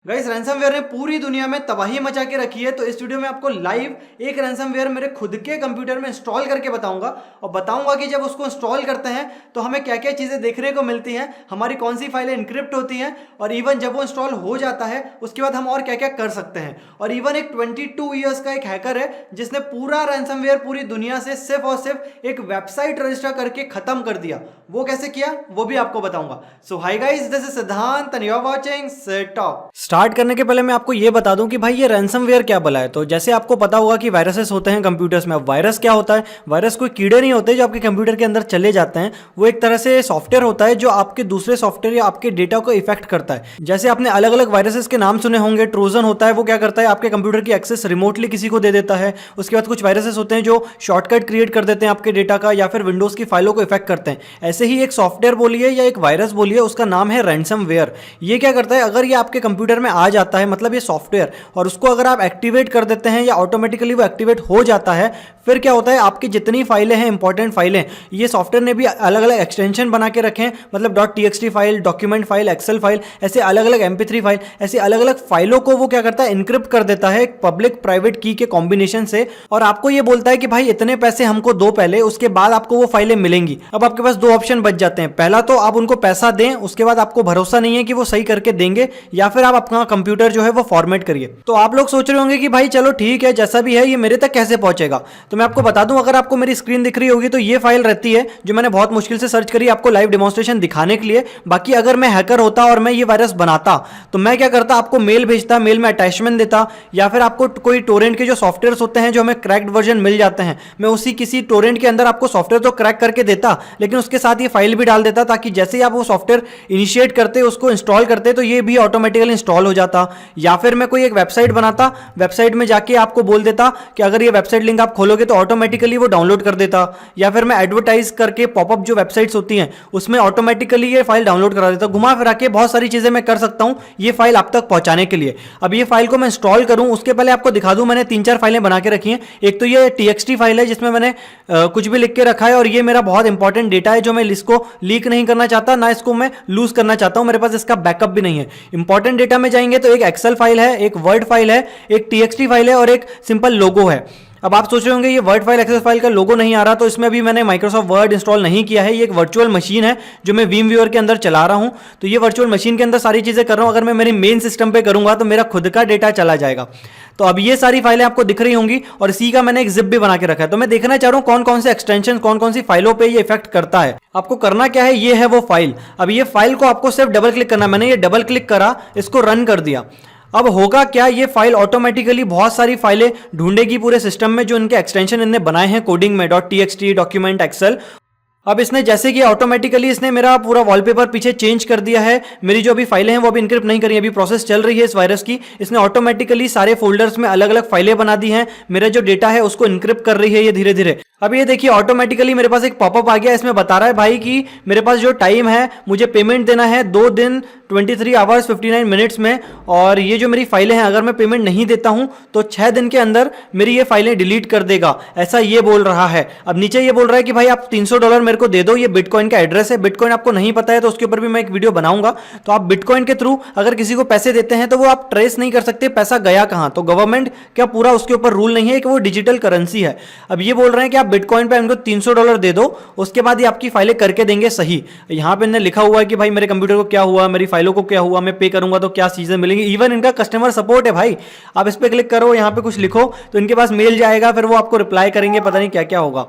Guys ransomware ने पूरी दुनिया में तबाही मचा के रखी है। तो इस वीडियो में आपको लाइव एक रैंसमवेयर मेरे खुद के कंप्यूटर में इंस्टॉल करके बताऊंगा और बताऊंगा कि जब उसको इंस्टॉल करते हैं तो हमें क्या क्या चीज़ें देखने को मिलती हैं, हमारी कौन सी फाइलें इनक्रिप्ट होती हैं और इवन जब वो इंस्टॉल हो जाता है उसके बाद हम और क्या क्या कर सकते हैं। और इवन एक 22 ईयर्स का एक हैकर है जिसने पूरा रैंसमवेयर पूरी दुनिया से सिर्फ और सिर्फ एक वेबसाइट रजिस्टर करके खत्म कर दिया। वो कैसे किया वो भी आपको बताऊंगा। So hi guys, this is Siddhant and you are watching set talk. Start करने के पहले मैं आपको ये बता दूं कि भाई ये रैंसमवेयर क्या भला है। तो जैसे आपको पता होगा कि वायरसेस होते हैं कंप्यूटर्स में। अब वायरस क्या होता है? वायरस कोई कीड़े नहीं होते जो आपके कंप्यूटर के अंदर चले जाते हैं। वो एक तरह से सॉफ्टवेयर होता है जो आपके दूसरे सॉफ्टवेयर या आपके डेटा को इफेक्ट करता है। जैसे आपने अलग अलग वायरसेस के नाम सुने होंगे। ट्रोजन होता है, वो क्या करता है, आपके कंप्यूटर की एक्सेस रिमोटली किसी को दे देता है। उसके बाद कुछ वायरसेस होते हैं जो शॉर्टकट क्रिएट कर देते हैं आपके डेटा का या फिर विंडोज की फाइलों को इफेक्ट करते हैं। ऐसे ही एक सॉफ्टवेयर बोलिए या एक वायरस बोलिए, उसका नाम है रैंसमवेयर। ये क्या करता है, अगर ये आपके कंप्यूटर में आ जाता है, मतलब ये सॉफ्टवेयर, और उसको अगर आप एक्टिवेट कर देते हैं या ऑटोमेटिकली वो एक्टिवेट हो जाता है, फिर क्या होता है, आपकी जितनी फाइलें हैं, इंपॉर्टेंट फाइलें, ये सॉफ्टवेयर ने भी अलग अलग एक्सटेंशन बना के रखे हैं। मतलब .txt file, document file, excel file, ऐसे अलग अलग MP3 फाइल, ऐसे अलग अलग फाइलों को वो क्या करता है, इनक्रिप्ट कर देता है एक पब्लिक प्राइवेट की के कॉम्बिनेशन से। और आपको ये बोलता है कि भाई इतने पैसे हमको दो पहले, उसके बाद आपको वो फाइलें मिलेंगी। अब आपके पास दो ऑप्शन बच जाते हैं। पहला तो आप उनको पैसा दें, उसके बाद आपको भरोसा नहीं है कि वो सही करके देंगे, या फिर आप अपना कंप्यूटर जो है वो फॉर्मेट करिए। तो आप लोग सोच रहे होंगे कि भाई चलो ठीक है, जैसा भी है ये मेरे तक कैसे पहुंचेगा। तो मैं आपको बता दूं, अगर आपको मेरी स्क्रीन दिख रही होगी तो ये फाइल रहती है जो मैंने बहुत मुश्किल से सर्च करी आपको लाइव डेमोन्स्ट्रेशन दिखाने के लिए। बाकी अगर मैं हैकर होता और मैं ये वायरस बनाता तो मैं क्या करता, आपको मेल भेजता, मेल में अटैचमेंट देता, या फिर आपको कोई टोरेंट के जो सॉफ्टवेयर होते हैं जो हमें क्रैक्ड वर्जन मिल जाते हैं, मैं उसी किसी टोरेंट के अंदर आपको सॉफ्टवेयर तो क्रैक करके देता, लेकिन उसके साथ ये फाइल भी डाल देता, ताकि जैसे ही आप वो सॉफ्टवेयर इनिशिएट करते, उसको इंस्टॉल करते, तो ये भी ऑटोमेटिकली इंस्टॉल हो जाता। या फिर मैं कोई एक वेबसाइट बनाता, वेबसाइट में जाके आपको बोल देता कि अगर ये वेबसाइट लिंक आप खोलोगे तो ऑटोमेटिकली वो डाउनलोड कर देता। या फिर मैं एडवर्टाइज करके पॉपअप जो वेबसाइट्स होती हैं उसमें ऑटोमेटिकली ये फाइल डाउनलोड करा देता। घुमा फिरा के बहुत सारी चीजें मैं कर सकता हूं ये फाइल आप तक पहुंचाने के लिए। अब ये फाइल को मैं इंस्टॉल करूं उसके पहले आपको दिखा दूं, मैंने 3-4 फाइलें बना के रखी हैं। एक तो ये TXT फाइल है जिसमें मैंने कुछ भी लिख के रखा है, और ये मेरा बहुत इंपॉर्टेंट डेटा है जो मैं इसको लीक नहीं करना चाहता, ना इसको मैं लूज करना चाहता हूं। मेरे पास इसका बैकअप भी नहीं है। इंपॉर्टेंट डेटा में जाएंगे तो एक एक्सेल फाइल है, एक वर्ड फाइल है, एक TXT फाइल है और एक सिंपल लोगो है। अब आप सोच रहे होंगे ये वर्ड फाइल, एक्सेल फाइल का लोगो नहीं आ रहा, तो इसमें अभी मैंने माइक्रोसॉफ्ट वर्ड इंस्टॉल नहीं किया है। ये एक वर्चुअल मशीन है जो मैं VMware के अंदर चला रहा हूं। तो ये वर्चुअल मशीन के अंदर सारी चीजें कर रहा हूं। अगर मैं मेरी मेन सिस्टम पे करूंगा तो मेरा खुद का डेटा चला जाएगा। तो अब ये सारी फाइलें आपको दिख रही होंगी और इसी का मैंने एक जिप भी बना के रखा है। तो मैं देखना चाह रहा हूं कौन कौन से एक्सटेंशन, कौन कौन सी फाइलों पे ये इफेक्ट करता है। आपको करना क्या है, ये है वो फाइल। अब ये फाइल को आपको सिर्फ डबल क्लिक करना है। मैंने ये डबल क्लिक करा, इसको रन कर दिया। अब होगा क्या, ये फाइल ऑटोमेटिकली बहुत सारी फाइलें ढूंढेगी पूरे सिस्टम में जो इनके एक्सटेंशन इनने बनाए हैं कोडिंग में, .txt, डॉक्यूमेंट, एक्सेल। अब इसने जैसे कि ऑटोमेटिकली इसने मेरा पूरा वॉलपेपर पीछे चेंज कर दिया है। मेरी जो अभी फाइलें हैं वो अभी इनक्रिप्ट नहीं करी, अभी प्रोसेस चल रही है इस वायरस की। इसने ऑटोमेटिकली सारे फोल्डर्स में अलग अलग फाइलें बना दी हैं। मेरा जो डेटा है उसको इनक्रिप्ट कर रही है ये धीरे धीरे। अब ये देखिए ऑटोमेटिकली मेरे पास एक पॉपअप आ गया। इसमें बता रहा है भाई कि मेरे पास जो टाइम है, मुझे पेमेंट देना है 2 दिन 23 आवर्स 59 मिनट्स में। और ये जो मेरी फाइलें हैं, अगर मैं पेमेंट नहीं देता हूं तो 6 दिन के अंदर मेरी ये फाइलें डिलीट कर देगा, ऐसा ये बोल रहा है। अब नीचे ये बोल रहा है कि भाई आप $300 मेरे को दे दो। ये बिटकॉइन का एड्रेस है। बिटकॉइन आपको नहीं पता है तो उसके ऊपर भी मैं एक वीडियो बनाऊंगा। तो आप बिटकॉइन के थ्रू अगर किसी को पैसे देते हैं तो वो आप ट्रेस नहीं कर सकते पैसा गया कहां। तो गवर्नमेंट क्या पूरा उसके ऊपर रूल नहीं है कि वो डिजिटल करेंसी है। अब ये बोल रहे हैं कि आप बिटकॉइन पे इनको $300 दे दो, उसके बाद ये आपकी फाइलें करके देंगे सही। यहां पे इन्होंने लिखा हुआ है कि भाई मेरे कंप्यूटर को क्या हुआ, मेरी फाइलों को क्या हुआ, मैं पे करूंगा तो क्या चीजें मिलेंगी। इवन इनका कस्टमर सपोर्ट है भाई। आप इस पे क्लिक करो, यहां पे कुछ लिखो तो इनके पास मेल जाएगा, फिर वो आपको रिप्लाई करेंगे, पता नहीं क्या क्या होगा।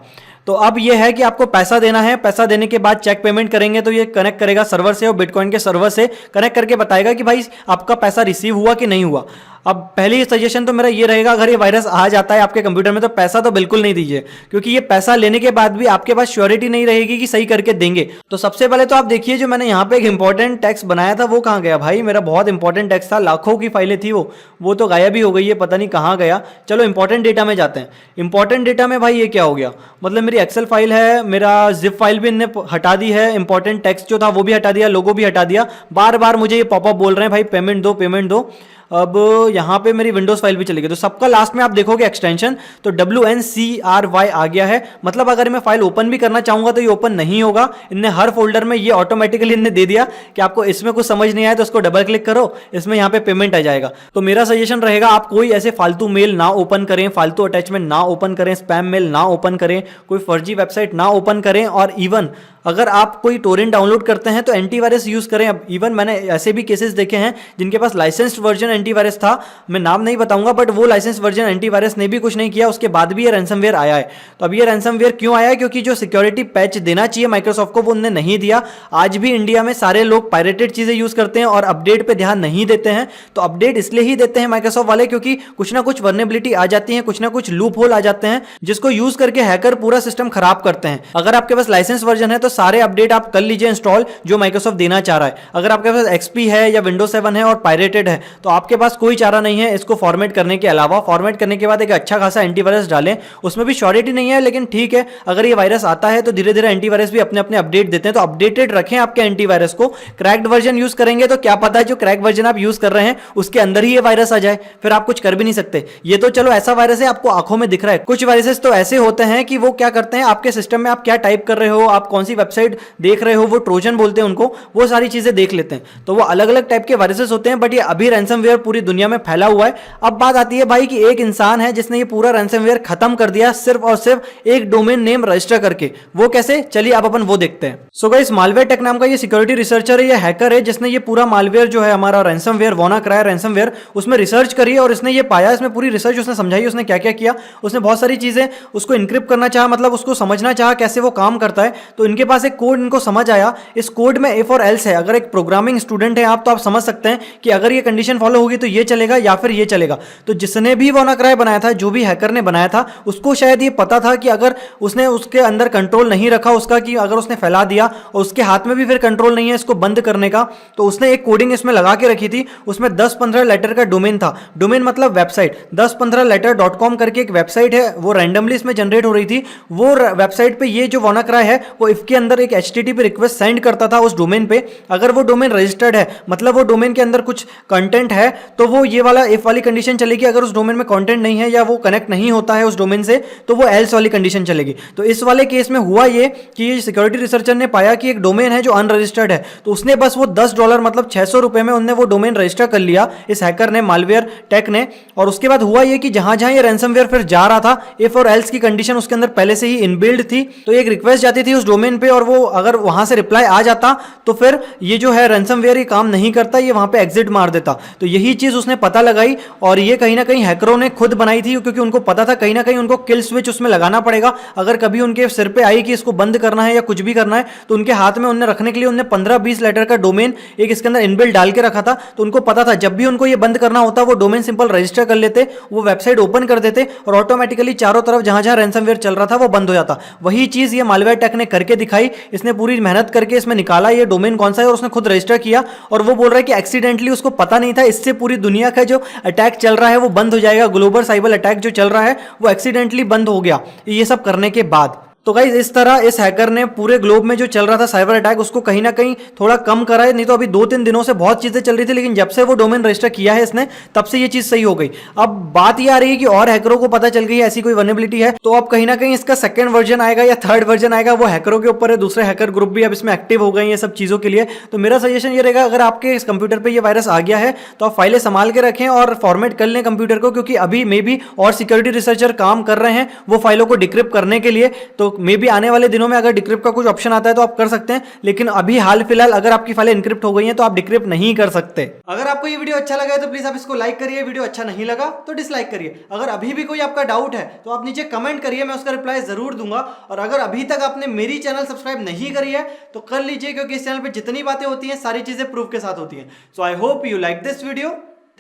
तो अब ये है कि आपको पैसा देना है। पैसा देने के बाद चेक पेमेंट करेंगे तो ये कनेक्ट करेगा सर्वर से और बिटकॉइन के सर्वर से कनेक्ट करके बताएगा कि भाई आपका पैसा रिसीव हुआ कि नहीं हुआ। अब पहली सजेशन तो मेरा ये रहेगा, अगर ये वायरस आ जाता है आपके कंप्यूटर में तो पैसा तो बिल्कुल नहीं दीजिए, क्योंकि ये पैसा लेने के बाद भी आपके पास श्योरिटी नहीं रहेगी कि सही करके देंगे। तो सबसे पहले तो आप देखिए जो मैंने यहाँ पे एक इंपॉर्टेंट टेक्स्ट बनाया था वो कहाँ गया भाई। मेरा बहुत इंपॉर्टेंट टेक्स्ट था, लाखों की फाइलें थी वो तो गायब ही हो गई है, पता नहीं कहाँ गया। चलो इंपॉर्टेंट डेटा में जाते हैं। इंपॉर्टेंट डेटा में भाई ये क्या हो गया, मतलब मेरी एक्सेल फाइल है, मेरा जिप फाइल भी इनने हटा दी है, इंपॉर्टेंट टेक्स्ट जो था वो भी हटा दिया, लोगो भी हटा दिया। बार बार मुझे ये पॉपअप बोल रहे हैं भाई पेमेंट दो पेमेंट दो। अब यहाँ पे मेरी विंडोज फाइल भी चली गई। तो सबका लास्ट में आप देखोगे एक्सटेंशन तो WNCRY आ गया है, मतलब अगर मैं फाइल ओपन भी करना चाहूंगा तो ये ओपन नहीं होगा। इनने हर फोल्डर में ये ऑटोमेटिकली इनने दे दिया कि आपको इसमें कुछ समझ नहीं आया तो उसको डबल क्लिक करो, इसमें यहाँ पे पेमेंट आ जाएगा। तो मेरा सजेशन रहेगा आप कोई ऐसे फालतू मेल ना ओपन करें, फालतू अटैचमेंट ना ओपन करें, स्पैम मेल ना ओपन करें, कोई फर्जी वेबसाइट ना ओपन करें। और इवन अगर आप कोई टोरेंट डाउनलोड करते हैं तो एंटीवायरस यूज करें। अब इवन मैंने ऐसे भी केसेस देखे हैं जिनके पास लाइसेंस्ड वर्जन एंटीवायरस था, मैं नाम नहीं बताऊंगा, बट वो लाइसेंस्ड वर्जन एंटीवायरस ने भी कुछ नहीं किया, उसके बाद भी ये रैंसमवेयर आया है। तो अब ये रैंसमवेयर क्यों आया है? क्योंकि जो सिक्योरिटी पैच देना चाहिए माइक्रोसॉफ्ट को वो उन्होंने नहीं दिया। आज भी इंडिया में सारे लोग पायरेटेड चीजें यूज करते हैं और अपडेट पे ध्यान नहीं देते हैं। तो अपडेट इसलिए ही देते हैं माइक्रोसॉफ्ट वाले क्योंकि कुछ ना कुछ वर्नेबिलिटी आ जाती है, कुछ ना कुछ लूप होल आ जाते हैं जिसको यूज करके हैकर पूरा सिस्टम खराब करते हैं। अगर आपके पास लाइसेंस वर्जन है तो सारे अपडेट आप कर लीजिए इंस्टॉल जो माइक्रोसॉफ्ट देना चाह रहा है। अगर आपके पास XP है या विंडोज 7 है और पायरेटेड है तो आपके पास कोई चारा नहीं है इसको फॉर्मेट करने के अलावा। फॉर्मेट करने के बाद एक अच्छा खासा एंटीवायरस डालें, उसमें भी श्योरिटी नहीं है लेकिन ठीक है, अगर ये वायरस आता है तो धीरे धीरे एंटीवायरस भी अपने अपने अपडेट देते हैं। तो अपडेटेड रखें आपके एंटीवायरस को। क्रैक्ड वर्जन यूज करेंगे तो क्या पता है जो क्रैक वर्जन आप यूज कर रहे हैं उसके अंदर ही ये वायरस आ जाए, फिर आप कुछ कर भी नहीं सकते। ये तो चलो ऐसा वायरस है आपको आंखों में दिख रहा है, कुछ वायरसेस तो ऐसे होते हैं कि वो क्या करते हैं आपके सिस्टम में आप क्या टाइप कर रहे हो, आप कौन सी वेबसाइट देख रहे हो, वो ट्रोजन बोलते हैं उनको, वो सारी चीजें देख लेते हैं। तो वो अलग अलग टाइप के वायरसेस होते हैं, बट ये अभी रैंसमवेयर पूरी दुनिया में फैला हुआ है। अब बात आती है भाई कि एक इंसान है जिसने ये पूरा रैंसमवेयर खत्म कर दिया सिर्फ और सिर्फ एक डोमेन नेम रजिस्टर करके। वो कैसे, चलिए अब अपन वो देखते हैं। सो गाइस, मालवेयर टेक नाम का ये सिक्योरिटी रिसर्चर है, ये हैकर है जिसने ये पूरा मालवेयर जो है हमारा रैंसमवेयर WannaCry रैंसमवेयर उसमें रिसर्च करी है और इसने ये पाया, इसमें पूरी रिसर्च उसने समझाई, उसने क्या क्या किया, उसने बहुत सारी चीजें उसको इनक्रिप्ट करना चाहा, मतलब उसको समझना चाहा कैसे वो काम करता है। तो इनके पास एक कोड इनको समझ आया, इस कोड में A for else है। अगर एक प्रोग्रामिंग स्टूडेंट है आप तो आप समझ सकते हैं कि अगर ये कंडीशन फॉलो होगी तो ये चलेगा या फिर ये चलेगा। तो जिसने भी WannaCry बनाया था, जो भी हैकर ने बनाया था, उसको शायद ये पता था कि अगर उसने उसके अंदर कंट्रोल नहीं रखा उसका, कि अगर उसने फैला दिया और उसके हाथ में भी फिर कंट्रोल नहीं है इसको बंद करने का, तो उसने एक कोडिंग इसमें लगा के रखी थी। उसमें 10-15 लेटर का डोमेन था। डोमेन मतलब वेबसाइट, 1015letter.com करके एक वेबसाइट है, वो रैंडमली इसमें जनरेट हो रही थी। वो वेबसाइट पे ये जो WannaCry है वो इफ के अंदर एक HTTP रिक्वेस्ट सेंड करता था उस डोमेन पे। अगर वो डोमेन रजिस्टर्ड है, मतलब वो डोमेन के अंदर कुछ कंटेंट है, तो वो ये वाला इफ वाली कंडीशन चलेगी। अगर उस डोमेन में कंटेंट नहीं है या वो कनेक्ट नहीं होता है उस डोमेन से तो वो एल्स वाली कंडीशन चलेगी। तो इस वाले केस में हुआ ये कि ये सिक्योरिटी रिसर्चर ने पाया कि एक डोमेन है जो अनरजिस्टर्ड है, तो उसने बस वो $10 मतलब 600 रुपए में उन्होंने वो डोमेन रजिस्टर कर लिया इस हैकर ने, मालवेयर टेक ने। और उसके बाद हुआ ये कि जहां जहां ये रैंसमवेयर फिर जा रहा था, इफ और एल्स की कंडीशन उसके अंदर पहले से ही इनबिल्ड थी। तो एक रिक्वेस्ट जाती थी उस डोमेन पे और वो अगर वहां से रिप्लाई आ जाता तो फिर ये जो है रैंसमवेयर ये काम नहीं करता, ये वहां पे एग्जिट मार देता। तो यही चीज उसने पता लगाई और ये कहीं ना कहीं हैकरों ने खुद बनाई थी, क्योंकि उनको पता था कहीं ना कहीं उनको किल स्विच उसमें लगाना पड़ेगा। अगर कभी उनके सिर पे आई कि इसको बंद करना है या कुछ भी करना है तो उनके हाथ में उन्हें रखने के लिए उन्हें 15-20 लेटर का डोमेन एक इसके अंदर इनबिल्ट डाल के रखा था। तो उनको पता था जब भी उनको ये बंद करना होता वो डोमेन सिंपल रजिस्टर कर लेते, वो वेबसाइट ओपन कर देते और ऑटोमेटिकली चारों तरफ जहां जहां रैंसमवेयर चल रहा था वो बंद हो जाता। वही चीज ये मालवेयर टेक ने करके दिखाई। इसने पूरी मेहनत करके इसमें निकाला ये डोमेन कौन सा है और उसने खुद रजिस्टर किया। और वो बोल रहा है कि एक्सीडेंटली उसको पता नहीं था, इससे पूरी दुनिया का जो अटैक चल रहा है वो बंद हो जाएगा। ग्लोबल साइबर अटैक जो चल रहा है वो एक्सीडेंटली बंद हो गया ये सब करने के बाद। तो गाइस इस तरह इस हैकर ने पूरे ग्लोब में जो चल रहा था साइबर अटैक उसको कहीं ना कहीं थोड़ा कम करा है। नहीं तो अभी 2-3 दिनों से बहुत चीजें चल रही थी, लेकिन जब से वो डोमेन रजिस्टर किया है इसने तब से ये चीज सही हो गई। अब बात ये आ रही है कि और हैकरों को पता चल गई है ऐसी कोई वल्नरेबिलिटी है, तो अब कहीं ना कहीं इसका सेकंड वर्जन आएगा या थर्ड वर्जन आएगा, वो हैकरों के ऊपर है। दूसरे हैकर ग्रुप भी अब इसमें एक्टिव हो गए ये सब चीजों के लिए। तो मेरा सजेशन ये रहेगा, अगर आपके इस कंप्यूटर पर ये वायरस आ गया है तो आप फाइलें संभाल के रखें और फॉर्मेट कर लें कंप्यूटर को, क्योंकि अभी मे बी और सिक्योरिटी रिसर्चर काम कर रहे हैं वो फाइलों को डिक्रिप्ट करने के लिए। तो मे बी आने वाले दिनों में अगर डिक्रिप्ट का कुछ ऑप्शन आता है तो आप कर सकते हैं, लेकिन अभी हाल फिलहाल अगर आपकी फाइलें इनक्रिप्ट हो गई हैं तो आप डिक्रिप्ट नहीं कर सकते। अगर आपको ये वीडियो अच्छा लगा है तो प्लीज आप इसको लाइक करिए, वीडियो अच्छा नहीं लगा तो डिसलाइक करिए। अगर अभी भी कोई आपका डाउट है तो आप नीचे कमेंट करिए, मैं उसका रिप्लाई जरूर दूंगा। और अगर अभी तक आपने मेरी चैनल सब्सक्राइब नहीं करी है तो कर लीजिए, क्योंकि इस चैनल पर जितनी बातें होती हैं सारी चीजें प्रूफ के साथ होती हैं। So I hope you like this video.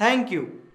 Thank you.